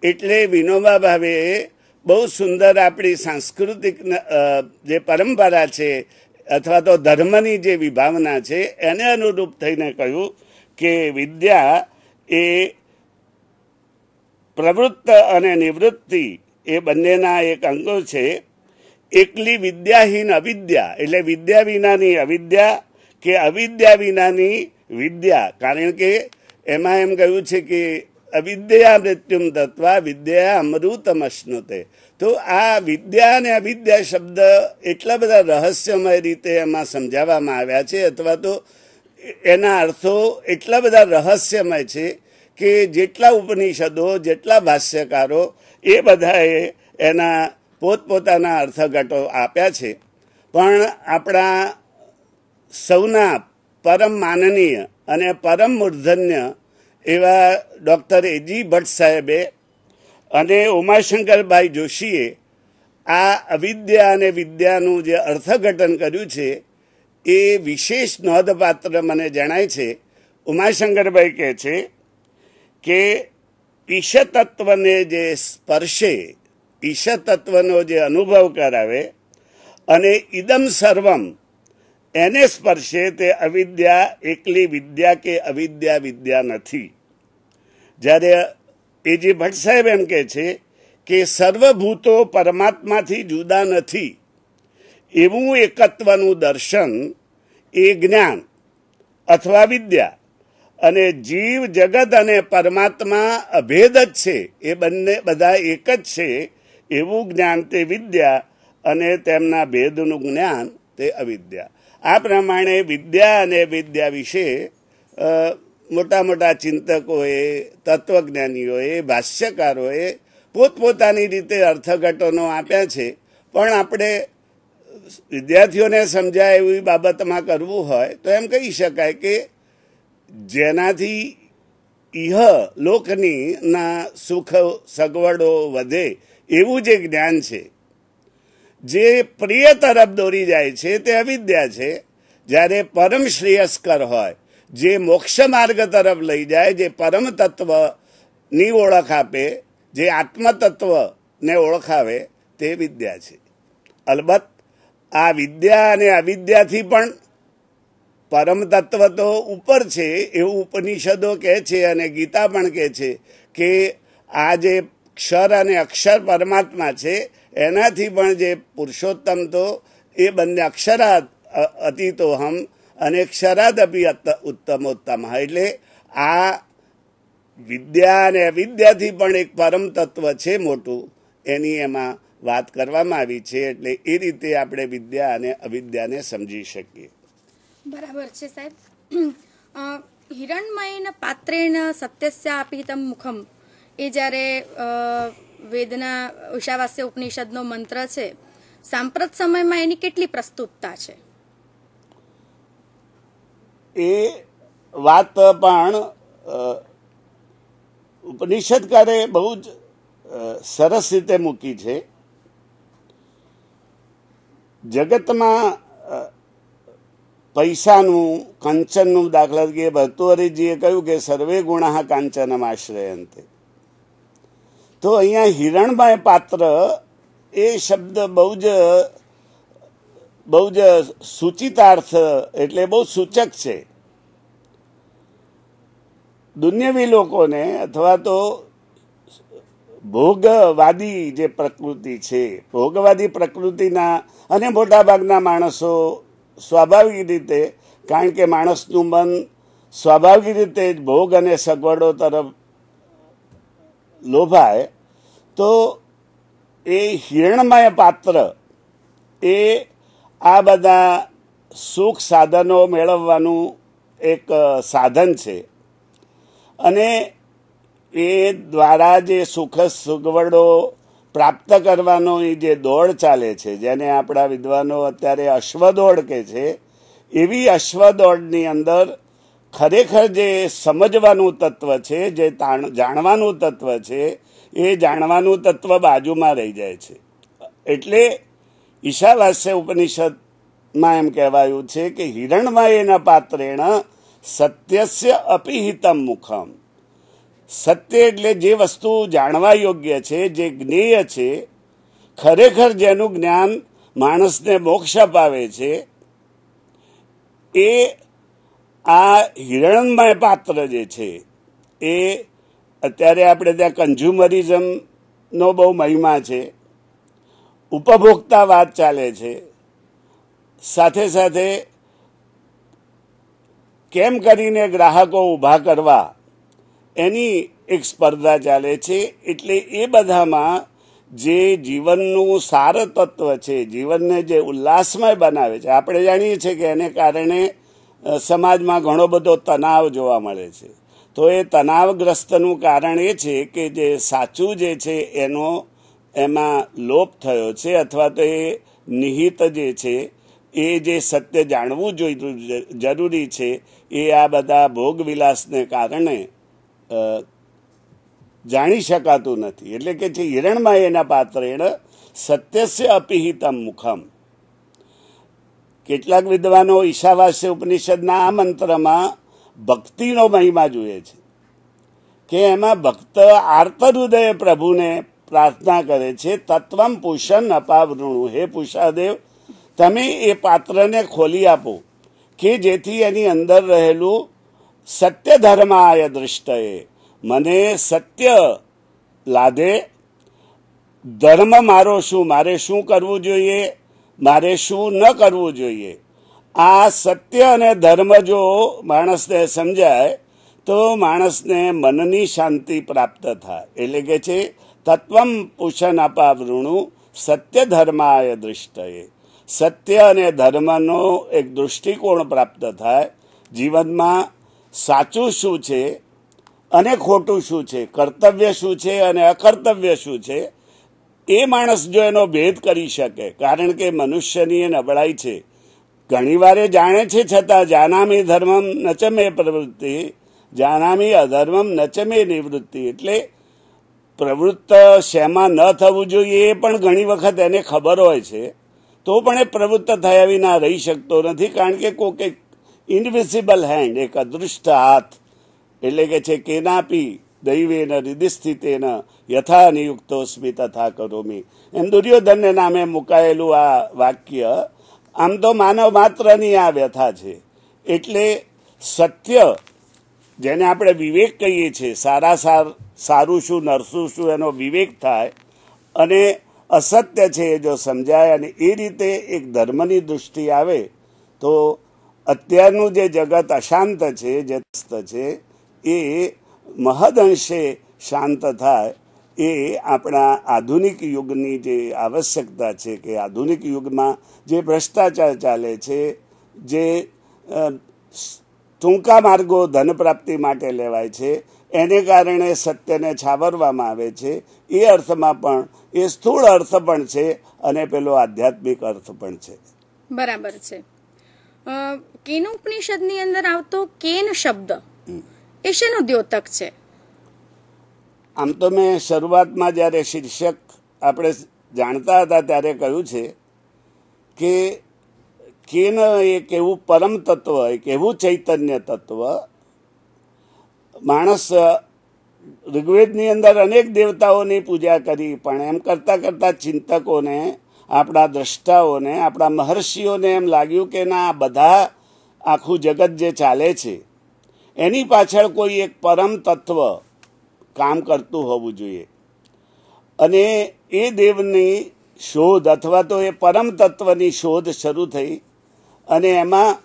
એટલે વિનોબા ભાવે બહુ સુંદર આપણી સાંસ્કૃતિક જે પરંપરા છે અથવા તો ધર્મની જે વિભાવના છે એને અનુરૂપ થઈને કહ્યું કે વિદ્યા એ પ્રવૃત્ત અને નિવૃત્તિ એ બંનેના એક અંગો છે. એકલી વિદ્યાહીન અવિદ્યા એટલે વિદ્યા વિનાની અવિદ્યા કે અવિદ્યા વિનાની વિદ્યા. કારણ કે એમાં એમ કહ્યું છે કે અવિદ્યા મૃત્યુમ તત્વા વિદ્યા અમૃતમશ્નુતે. તો આ વિદ્યા અને અવિદ્યા શબ્દ એટલા બધા રહસ્યમય રીતે એમાં સમજાવવામાં આવ્યા છે, અથવા તો એના અર્થો એટલા બધા રહસ્યમય છે કે જેટલા ઉપનિષદો, જેટલા ભાષ્યકારો એ બધાએ એના પોતપોતાના અર્થઘટો આપ્યા છે. પણ આપણા સૌના પરમ માનનીય અને પરમ મૂર્ધન્ય એવા ડૉક્ટર એજી ભટ્ટ સાહેબે અને ઉમાશંકરભાઈ જોશીએ આ અવિદ્યા અને વિદ્યાનું જે અર્થઘટન કર્યું છે એ વિશેષ નોંધપાત્ર મને જણાય છે. ઉમાશંકરભાઈ કહે છે કે ઈશતત્વને જે સ્પર્શે, ઈશતત્વનો જે અનુભવ કરાવે અને ઇદમ સર્વમ એને સ્પર્શે તે અવિદ્યા એકલી વિદ્યા કે અવિદ્યા વિદ્યા નથી. જ્યારે એજી ભટ્ટ સાહેબ એમ કહે છે કે સર્વભૂતો પરમાત્માથી જુદા નથી એવું એકત્વનું દર્શન એ જ્ઞાન અથવા વિદ્યા, અને જીવ જગત અને પરમાત્મા અભેદ જ છે, એ બંને બધા એક જ છે એવું જ્ઞાન તે વિદ્યા અને તેમના ભેદનું જ્ઞાન તે અવિદ્યા. આ પ્રમાણે વિદ્યા અને વિદ્યા વિશે મોટા મોટા ચિંતકોએ, તત્વજ્ઞાનીઓએ, ભાષ્યકારોએ પોતપોતાની રીતે અર્થઘટનો આપ્યા છે. પણ આપણે વિદ્યાર્થીઓને સમજાય એવી બાબતમાં કરવું હોય તો એમ કહી શકાય કે જેનાથી ઇહ લોકની ના સુખ સગવડો વધે એવું જે જ્ઞાન છે, જે પ્રિય તરફ દોરી જાય છે તે અવિદ્યા છે. જ્યારે પરમ શ્રેયસ્કર હોય, જે મોક્ષ માર્ગ તરફ લઈ જાય, જે પરમ તત્વની ઓળખ આપે, જે આત્મતત્વને ઓળખાવે તે વિદ્યા છે. અલબત્ત આ વિદ્યા અને અવિદ્યાથી પણ પરમ તત્વ તો ઉપર છે એવું ઉપનિષદો કહે છે અને ગીતા પણ કહે છે કે આ જે ક્ષર અને અક્ષર પરમાત્મા છે એનાથી પણ જે પુરુષોત્તમ તો એ બંને અક્ષરાદ અતિતોહમ અને ક્ષરાદ અપી ઉત્તમોત્તમ. એટલે આ વિદ્યા અને અવિદ્યાથી પણ એક પરમ તત્વ છે મોટું, એની એમાં વાત કરવામાં આવી છે. એટલે એ રીતે આપણે વિદ્યા અને અવિદ્યાને સમજી શકીએ. બરાબર છે સાહેબ. હિરણમયન પાત્રેણ સત્યસ્ય આપીતમ મુખમ, એ જ્યારે વેદના ઈશાવાસ્ય ઉપનિષદનો મંત્ર છે, સાંપ્રત સમયમાં એની કેટલી પ્રસ્તુતતા છે? એ વાત પણ ઉપનિષદકારે બહુ જ સરસ રીતે મૂકી છે. જગતમાં પૈસાનું, કંચનનું, દાખલા તરીકે ભર્તુહરિજીએ કહ્યું કે સર્વે ગુણા કાંચનમ આશ્રયંતે. તો અહીંયા હિરણમય પાત્ર એ શબ્દ બહુ જ સૂચિતાર્થ એટલે બહુ સૂચક છે. દુન્યવી લોકોને અથવા તો ભોગવાદી જે પ્રકૃતિ છે, ભોગવાદી પ્રકૃતિના અને મોટાભાગના માણસો સ્વાભાવિક રીતે, કારણ કે માણસનું મન સ્વાભાવિક રીતે જ ભોગ અને સગવડો તરફ લોભાય તો એ હિરણમય પાત્ર એ આ બધા સુખ સાધનો મેળવવાનું એક સાધન છે અને એ દ્વારા જે સુખ સુગવડો પ્રાપ્ત કરવાનો એ જે દોડ ચાલે છે, જેને આપણા વિદ્વાનો અત્યારે અશ્વદોડ કહે છે, એવી અશ્વદોડની અંદર ખરેખર જે સમજવાનું તત્વ છે, જે જાણવાનું તત્વ છે, એ જાણવાનું તત્વ બાજુમાં રહી જાય છે. એટલે ઈશાવાસ્ય ઉપનિષદમાં એમ કહેવાયું છે કે હિરણમયેન પાત્રેણ સત્યસ્ય અપિહિતમ મુખમ. સત્ય એટલે જે વસ્તુ જાણવા યોગ્ય છે, જે જ્ઞેય છે, ખરેખર જેનું જ્ઞાન માણસને મોક્ષ અપાવે છે, એ આ હિરણમય પાત્ર જે છે એ અત્યારે આપણે ત્યાં કન્ઝ્યુમરિઝમનો બહુ મહિમા છે, ઉપભોક્તાવાદ ચાલે છે, સાથે સાથે કેમ કરીને ગ્રાહકો ઊભા કરવા એની એક સ્પર્ધા ચાલે છે. એટલે એ બધામાં જે જીવનનું સાર તત્વ છે, જીવનને જે ઉલ્લાસમય બનાવે છે, આપણે જાણીએ છીએ કે એને કારણે સમાજમાં ઘણો બધો તણાવ જોવા મળે છે. તો એ તણાવગ્રસ્તનું કારણ એ છે કે જે સાચું જે છે એમાં લોપ થયો છે, અથવા તો એ નિહિત જે છે, એ જે સત્ય જાણવું જરૂરી છે, એ આ બધા ભોગવિલાસને કારણે જાણી શકાતું નથી. એટલે કે છે હિરણમયેન પાત્રેણ સત્યસ્ય અપિહિતમ મુખમ. કેટલાક વિદ્વાનો ઈશાવાસ્ય ઉપનિષદના આ મંત્રમાં ભક્તિનો મહિમા જુએ છે કે એમાં ભક્ત આર્ત હૃદયે પ્રભુને પ્રાર્થના કરે છે, તત્વમ પુષન અપાવૃણુ. હે પુષાદેવ, તમે એ પાત્રને ખોલી આપો કે જેથી એની અંદર રહેલું સત્ય ધર્માય દૃષ્ટએ, મને સત્ય લાદે. ધર્મ મારો શું, મારે શું કરવું જોઈએ, મારે શું ન કરવું જોઈએ, આ સત્ય અને ધર્મ જો માણસને સમજાય તો માણસને મનની શાંતિ પ્રાપ્ત થાય. એટલે કે છે તત્વમ પુષન અપાવૃણુ સત્ય ધર્માય દૃષ્ટએ. સત્ય અને ધર્મનો એક દૃષ્ટિકોણ પ્રાપ્ત થાય. જીવનમાં સાચું શું છે અને ખોટું શું છે, કર્તવ્ય શું છે અને અકર્તવ્ય શું છે, એ માણસ જો એનો ભેદ કરી શકે. કારણ કે મનુષ્યની એ નબળાઈ છે, ઘણી વાર જાણે છે છતાં જાનામી ધર્મમ નચ મે પ્રવૃત્તિ, જાનામી અધર્મમ નચ મે નિવૃત્તિ. એટલે પ્રવૃત્ત શેમાં ન થવું જોઈએ એ પણ ઘણી વખત એને ખબર હોય છે, તો પણ એ પ્રવૃત્ત થયા વિના રહી શકતો નથી. કારણ કે કોઈક એક ઇનવિઝિબલ હેન્ડ, એક અદૃષ્ટ હાથ, એટલે કે છે કેનાપી દૈવેન હૃદય સ્થિતેન યથા નિયુક્તોસ્મિ તથા કરોમી. એમ દુર્યોધનને નામે મુકાયેલું આ વાક્ય આમ તો માનવ માત્રની આ વ્યથા છે. એટલે સત્ય, જેને આપણે વિવેક કહીએ છીએ, સારું શું નરસું શું એનો વિવેક થાય, અને અસત્ય છે એ જો સમજાય અને એ રીતે એક ધર્મની દૃષ્ટિ આવે તો અત્યારનું જે જગત અશાંત છે, જે છે, એ મહદઅંશે શાંત થાય. એ આપણા આધુનિક યુગની જે આવશ્યકતા છે કે આધુનિક યુગમાં જે ભ્રષ્ટાચાર ચાલે છે, જે ટૂંકા માર્ગો ધન પ્રાપ્તિ માટે લેવાય છે, એને કારણે સત્યને છાવરવામાં આવે છે. એ અર્થમાં પણ એ સ્થૂળ અર્થ પણ છે અને પેલો આધ્યાત્મિક અર્થ પણ છે. બરાબર છે. કેનોપનિષદની અંદર આવતો કેન શબ્દ એ શેનો દ્યોતક છે? આમ તો મેં શરૂઆતમાં જ્યારે શીર્ષક આપણે જાણતા હતા ત્યારે કહ્યું છે કે કેન એક એવું પરમ તત્વ, એક એવું ચૈતન્ય તત્વ. માણસ ઋગ્વેદની અંદર અનેક દેવતાઓની પૂજા કરી, પણ એમ કરતા કરતા ચિંતકોને, આપણા દ્રષ્ટાઓને, આપણા મહર્ષિઓને એમ લાગ્યું કે ના, બધા આખું જગત જે ચાલે છે એની પાછળ કોઈ એક પરમ તત્વ કામ કરતું હોવું જોઈએ. અને એ દેવની શોધ અથવા તો એ પરમ તત્વની શોધ શરૂ થઈ. અને એમાં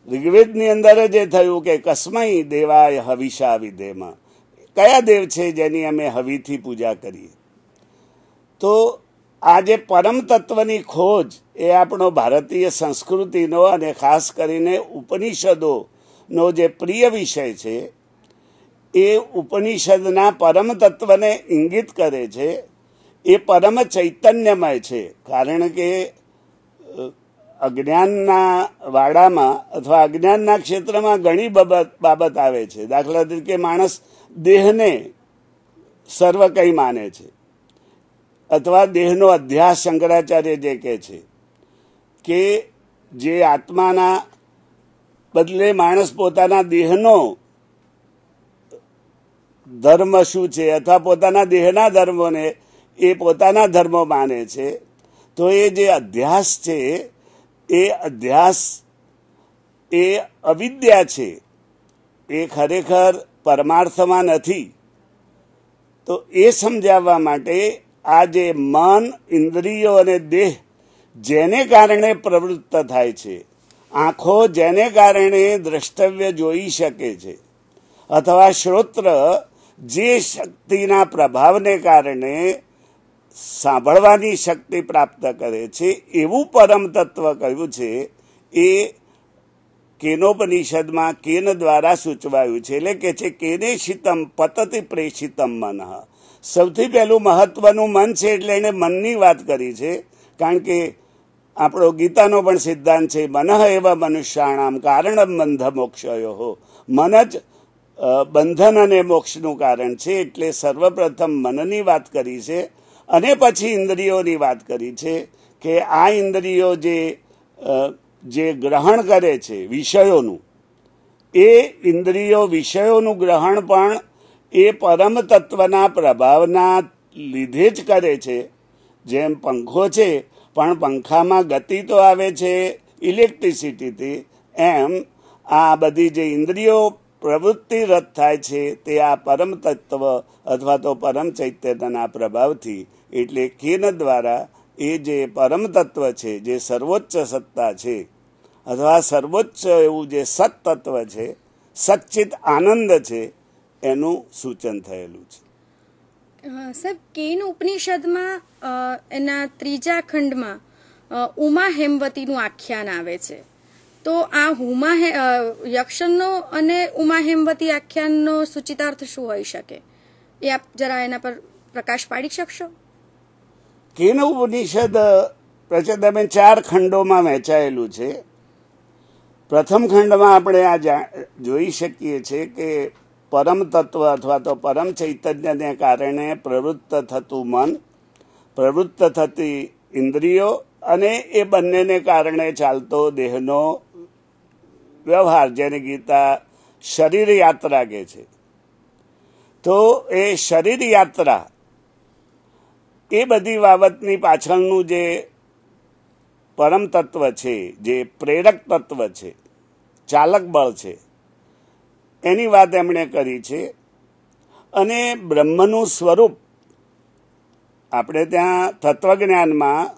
ઋગ્વેદની અંદર જે થયું કે કસ્મય દેવાય હવિષા વિધેમાં, કયા દેવ છે જેની અમે હવીથી પૂજા કરીએ. તો આ જે પરમ તત્વની ખોજ એ આપણો ભારતીય સંસ્કૃતિનો અને ખાસ કરીને ઉપનિષદોનો જે પ્રિય વિષય છે, એ ઉપનિષદના પરમ તત્વને ઇંગિત કરે છે. એ પરમ ચૈતન્યમય છે, કારણ કે અજ્ઞાનના વાડામાં અથવા અજ્ઞાનના ક્ષેત્રમાં ઘણી બાબત આવે છે. દાખલા તરીકે માણસ દેહને સર્વ કંઈ માને છે, અથવા દેહનો અધ્યાસ શંકરાચાર્ય જે કહે છે કે જે આત્માના બદલે માણસ પોતાના દેહનો ધર્મ શું છે અથવા પોતાના દેહના ધર્મોને એ પોતાના ધર્મો માને છે. તો એ જે અધ્યાસ છે એ અધ્યાસ એ અવિદ્યા છે, એ ખરેખર પરમાર્થમાં નથી. તો એ સમજાવવા માટે આ જે મન, ઇન્દ્રિયો અને દેહ જેને કારણે પ્રવૃત્ત થાય છે, આંખો જેને કારણે દ્રષ્ટવ્ય જોઈ શકે છે, અથવા શ્રોત્ર જે શક્તિના પ્રભાવને કારણે સાંભળવાની શક્તિ પ્રાપ્ત કરે છે, એવું પરમ તત્વ કહ્યું છે. એ કેનોપનિષદમાં કેન દ્વારા સૂચવાયું છે. એટલે કે છે કેને શીતમ પતતિ પ્રેષિતમ મન. સૌથી પહેલું મહત્વનું મન છે, એટલે એને મનની વાત કરી છે. કારણ કે આપણો ગીતાનો પણ સિદ્ધાંત છે, મન એવ મનુષ્યાણામ કારણમ બંધ મોક્ષયો. મન જ બંધન અને મોક્ષનું કારણ છે. એટલે સર્વપ્રથમ મનની વાત કરી છે અને પછી ઇન્દ્રિયોની વાત કરી છે કે આ ઇન્દ્રિયો જે ગ્રહણ કરે છે વિષયોનું, એ ઇન્દ્રિયો વિષયોનું ગ્રહણ પણ એ પરમ તત્વના પ્રભાવના લીધે જ કરે છે. જેમ પંખો છે, પણ પંખામાં ગતિ તો આવે છે ઇલેક્ટ્રિસિટીથી, એમ આ બધી જે ઇન્દ્રિયો પ્રવૃત્તિ રદ થાય છે તે આ પરમ તત્વ અથવા તો પરમ ચૈતન્યના પ્રભાવથી. એટલે કેન દ્વારા એ જે પરમ તત્વ છે, જે સર્વોચ્ચ સત્તા છે અથવા સર્વોચ્ચ એવું જે સત તત્વ છે, સચ્ચિત આનંદ છે, એનું સૂચન થયેલું છે. સાહેબ, કેન ઉપનિષદમાં એના 3જા ખંડમાં ઉમા હેમવતીનું આખ્યાન આવે છે. તો આ યક્ષનો અને ઉમા હેમવતી આખ્યાનનો સૂચિતાર્થ શું હોઈ શકે? એ આપ જરા એના પર પ્રકાશ પાડી શકશો? કેન ઉપનિષદ પ્રચંડમે 4 ખંડોમાં વહેંચાયેલું છે. પ્રથમ ખંડમાં આપણે આ જોઈ શકીએ છીએ કે પરમ તત્વ અથવા તો પરમ ચૈતન્યને કારણે પ્રવૃત્ત થતું મન, પ્રવૃત્ત થતી ઇન્દ્રિયો અને એ બંનેને કારણે ચાલતો દેહનો વ્યવહાર, જેને ગીતા શરીર યાત્રા કહે છે. તો એ શરીર યાત્રા, એ બધી બાબતની પાછળનું જે પરમ તત્વ છે, જે પ્રેરક તત્વ છે, ચાલક બળ છે, એની વાત એમણે કરી છે. અને બ્રહ્મનું સ્વરૂપ આપણે ત્યાં તત્વજ્ઞાનમાં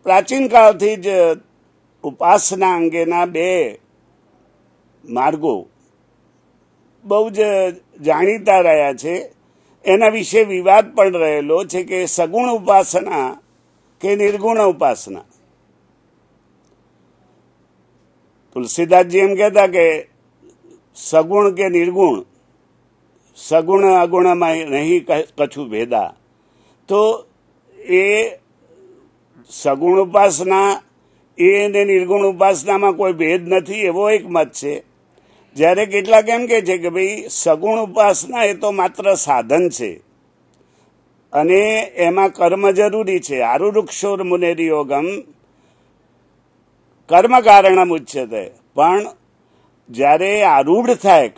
પ્રાચીન કાળથી જ ઉપાસના અંગેના 2 માર્ગો બહુ જ જાણીતા રહ્યા છે. એના વિશે વિવાદ પણ રહેલો છે કે સગુણ ઉપાસના કે નિર્ગુણ ઉપાસના. તુલસીદાસજી એમ કહેતા કે સગુણ કે નિર્ગુણ, સગુણ અગુણમાં નહીં કછું ભેદા. તો એ સગુણ ઉપાસના એને નિર્ગુણ ઉપાસનામાં કોઈ ભેદ નથી, એવો એક મત છે. જ્યારે કેટલાક એમ કે છે કે ભાઈ સગુણ ઉપાસના એ તો માત્ર સાધન છે અને એમાં કર્મ જરૂરી છે. આરુરુક્ષોર મુનેરિયોગમ કર્મ કારણમ ઉચ્યતે. પણ જ્યારે આરૂઢ થાય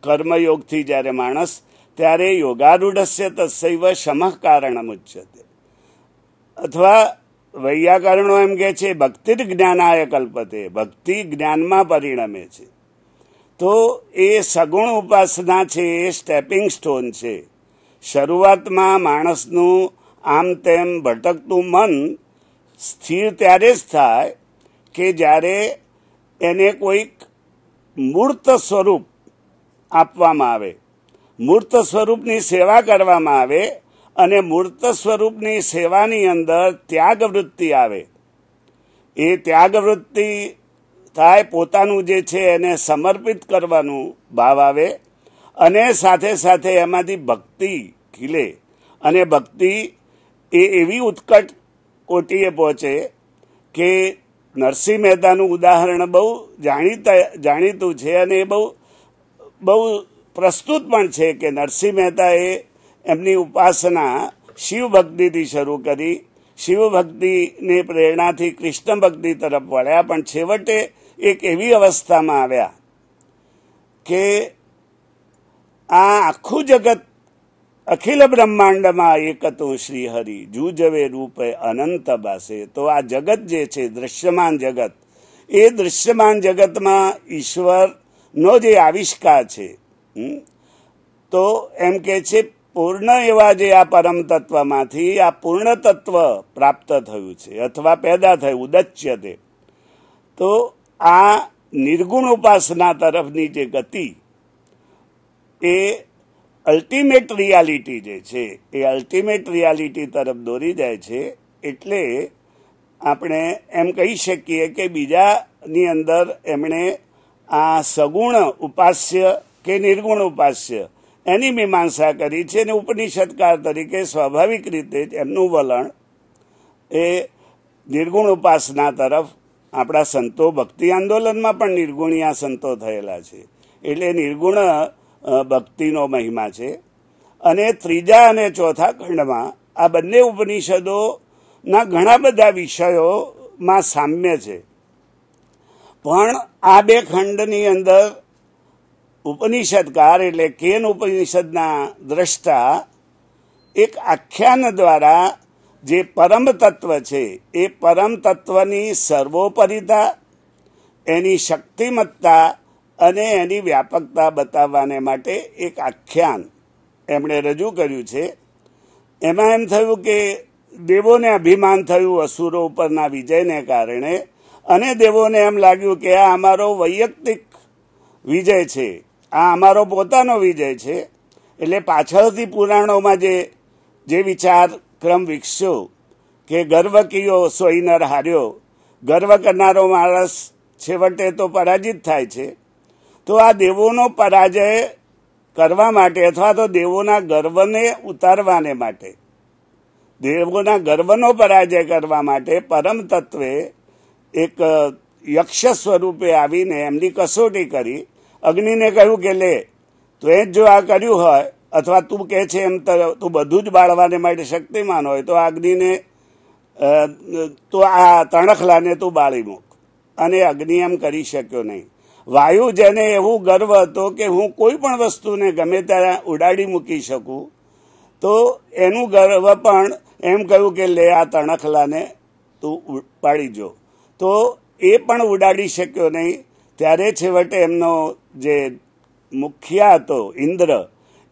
કર્મયોગથી જ્યારે માણસ, ત્યારે યોગારૂઢસ્ય તસ્સૈવ શમઃ કારણમ ઉચ્યતે. અથવા વૈયાકરણો એમ કે છે ભક્તિ જ્ઞાનાય કલ્પતે, ભક્તિ જ્ઞાનમાં પરિણમે છે. તો એ સગુણ ઉપાસના છે, એ સ્ટેપિંગ સ્ટોન છે. શરૂઆતમાં માણસનું આમ તેમ ભટકતું મન સ્થિર ત્યારે જ થાય કે જ્યારે એને કોઈક મૂર્ત સ્વરૂપ આપવામાં આવે. મૂર્ત સ્વરૂપની સેવા કરવામાં આવે અને મૂર્ત સ્વરૂપની સેવાની અંદર ત્યાગ વૃત્તિ આવે. એ ત્યાગ વૃત્તિ થાય, પોતાનું જે છે એને સમર્પિત કરવાનું ભાવ આવે અને સાથે સાથે એમાંથી ભક્તિ ખીલે અને ભક્તિ એ એવી ઉત્કટ કોટીએ પહોંચે કે નરસિંહ મહેતાનું ઉદાહરણ બહુ જાણીતું છે અને એ બહુ પ્રસ્તુત પણ છે કે નરસિંહ મહેતાએ એમની ઉપાસના શિવ ભક્તિથી શરૂ કરી, શિવ ભક્તિની પ્રેરણાથી કૃષ્ણ ભક્તિ તરફ વળ્યા, પણ છેવટે એક એવી અવસ્થામાં આવ્યા કે આ આખું જગત અખિલ બ્રહ્માંડમાં એક હતું શ્રી હરિ, જુજવે રૂપે અનંત બાસે. તો આ જગત જે છે દૃશ્યમાન જગત, એ દૃશ્યમાન જગતમાં ઈશ્વરનો જે આવિષ્કાર છે, તો એમ કે છે પૂર્ણ એવા જે આ પરમ તત્વમાંથી આ પૂર્ણ તત્વ પ્રાપ્ત થયું છે અથવા પેદા થયું, ઉદચ્ય તે. તો આ નિર્ગુણ ઉપાસના તરફની જે ગતિ, એ અલ્ટિમેટ રિયાલિટી જે છે એ અલ્ટિમેટ રિયાલિટી તરફ દોરી જાય છે. એટલે આપણે એમ કહી શકીએ કે બીજાની અંદર એમણે આ સગુણ ઉપાસ્ય કે નિર્ગુણ ઉપાસ્ય એની મીમાંસા કરી છે અને ઉપનિષદકાર તરીકે સ્વાભાવિક રીતે જ એમનું વલણ એ નિર્ગુણ ઉપાસના તરફ. આપણા સંતો ભક્તિ આંદોલનમાં પણ નિર્ગુણિયા સંતો થયેલા છે, એટલે નિર્ગુણ ભક્તિનો મહિમા છે. અને ત્રીજા અને ચોથા ખંડમાં આ બંને ઉપનિષદોના ઘણા બધા વિષયોમાં સામ્ય છે, પણ આ બે ખંડની અંદર ઉપનિષદકાર એટલે કેન ઉપનિષદના દ્રષ્ટા એક આખ્યાન દ્વારા જે પરમ તત્વ છે એ પરમ તત્વની સર્વોપરિતા, એની શક્તિમત્તા અને એની વ્યાપકતા બતાવવાને માટે એક આખ્યાન એમણે રજૂ કર્યું છે. એમાં એમ થયું કે દેવોને અભિમાન થયું અસુરો ઉપરના વિજયને કારણે, અને દેવોને એમ લાગ્યું કે આ અમારો વૈયક્તિક વિજય છે, આ અમારો પોતાનો વિજય છે. એટલે પાછળથી પુરાણોમાં જે વિચાર ક્રમ વિકસ્યો કે ગર્વ કિયો સોઈ નર હાર્યો, ગર્વ કરનારો માણસ છેવટે તો પરાજિત થાય છે. તો આ દેવોનો પરાજય કરવા માટે અથવા તો દેવોના ગર્વને ઉતારવાને માટે, દેવોના ગર્વનો પરાજય કરવા માટે પરમ તત્વે એક યક્ષ સ્વરૂપે આવીને એમની કસોટી કરી. અગ્નિને કહ્યું કે લે, તો એ જો આ કર્યું હોય અથવા તું કહે છે એમ તું બધું જ બાળવાને માટે શક્તિમાન હોય, તો અગ્નિને તો આ તણખલાને તું બાળી મૂક. અને અગ્નિ એમ કરી શક્યો નહીં. વાયુ, જેને એવું ગર્વ હતો કે હું કોઈ પણ વસ્તુને ગમે ત્યાં ઉડાડી મૂકી શકું, તો એનું ગર્વ પણ એમ કહ્યું કે લે આ તણખલાને તું પાડી જો, તો એ પણ ઉડાડી શક્યો નહીં. ત્યારે છેવટે એમનો જે મુખિયા હતો ઇન્દ્ર,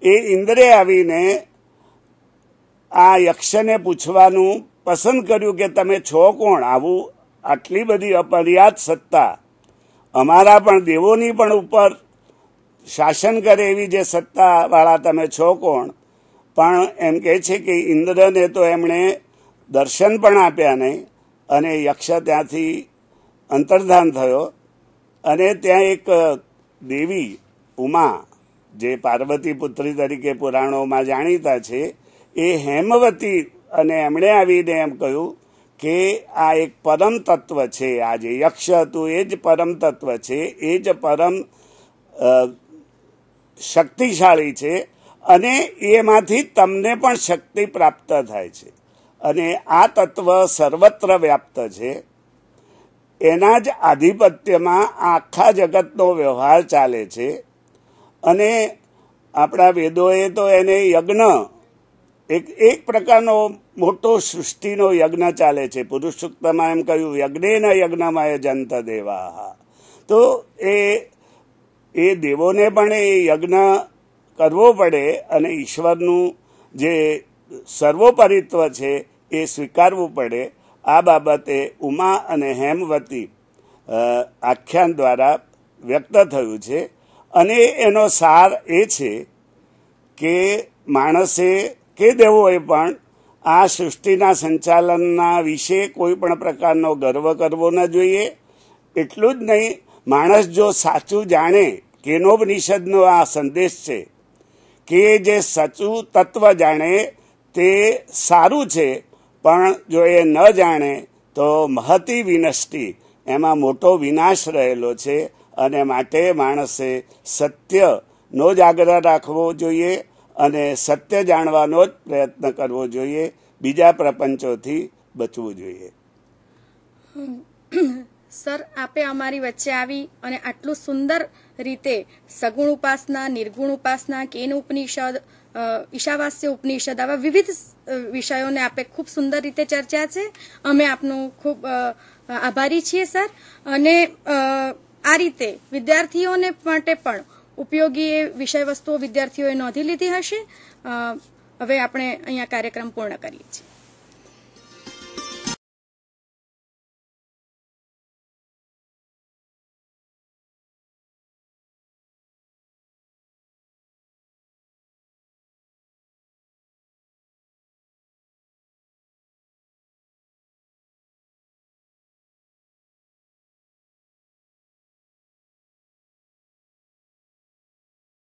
એ ઇન્દ્રે આવીને આ યક્ષને પૂછવાનું પસંદ કર્યું કે તમે છો કોણ? આવું આટલી બધી અપર્યાપ્ત સત્તા, અમારા પણ દેવોની પણ ઉપર શાસન કરે એવી જે સત્તાવાળા તમે છો કોણ? પણ એમ કહે છે કે ઇન્દ્રને તો એમણે દર્શન પણ આપ્યા નહીં અને યક્ષ ત્યાંથી અંતર્ધાન થયો. અને ત્યાં એક દેવી ઉમા, જે પાર્વતી પુત્રી તરીકે પુરાણોમાં જાણીતા છે, એ હેમવતી, અને એમણે આવીને એમ કહ્યું કે આ એક પરમ તત્વ છે, આ જે યક્ષ હતું એ જ પરમ તત્વ છે, એ જ પરમ શક્તિશાળી છે અને એમાંથી તમને પણ શક્તિ પ્રાપ્ત થાય છે. અને આ તત્વ સર્વત્ર વ્યાપ્ત છે. એના જ આધિપત્યમાં આખા જગતનો વ્યવહાર ચાલે છે. અને આપણા વેદોએ તો એને યજ્ઞ, એક પ્રકારનો મોટો સૃષ્ટિનો યજ્ઞ ચાલે છે. પુરુષ સૂક્તમાં એમ કહ્યું યજ્ઞેન યજ્ઞમય જંત દેવા. તો એ દેવોને પણ એ યજ્ઞ કરવો પડે અને ઈશ્વરનું જે સર્વોપરિત્વ છે એ સ્વીકારવું પડે. આ બાબતે ઉમા અને હેમવતી આખ્યાન દ્વારા વ્યક્ત થયું છે. અને એનો સાર એ છે કે માણસે કે દેવોએ પણ આ સૃષ્ટિના સંચાલનના વિશે કોઈ પણ પ્રકારનો ગર્વ કરવો ન જોઈએ. એટલું જ નહીં, માણસ જો સાચું જાણે, કેનોપનિષદનો આ સંદેશ છે કે જે સાચું તત્વ જાણે તે સારું છે, પણ જો એ ન જાણે તો મહતી વિનષ્ટિ, એમાં મોટો વિનાશ રહેલો છે. અને માટે માણસે સત્યનો જ આગ્રહ રાખવો જોઈએ અને સત્ય જાણવાનો જ પ્રયત્ન કરવો જોઈએ. બીજા પ્રપંચોથી બચવું જોઈએ. સર, આપે અમારી વચ્ચે આવી અને આટલું સુંદર રીતે સગુણ ઉપાસના, નિર્ગુણ ઉપાસના, કેન ઉપનિષદ, ઈશાવાસ્ય ઉપનિષદ, આવા વિવિધ વિષયોને આપે ખૂબ સુંદર રીતે ચર્ચા છે. અમે આપનું ખૂબ આભારી છીએ સર. અને આ રીતે વિદ્યાર્થીઓને માટે પણ ઉપયોગી એ વિષય વસ્તુઓ વિદ્યાર્થીઓએ નોંધી લીધી હશે. હવે આપણે અહીંયા કાર્યક્રમ પૂર્ણ કરીએ છીએ.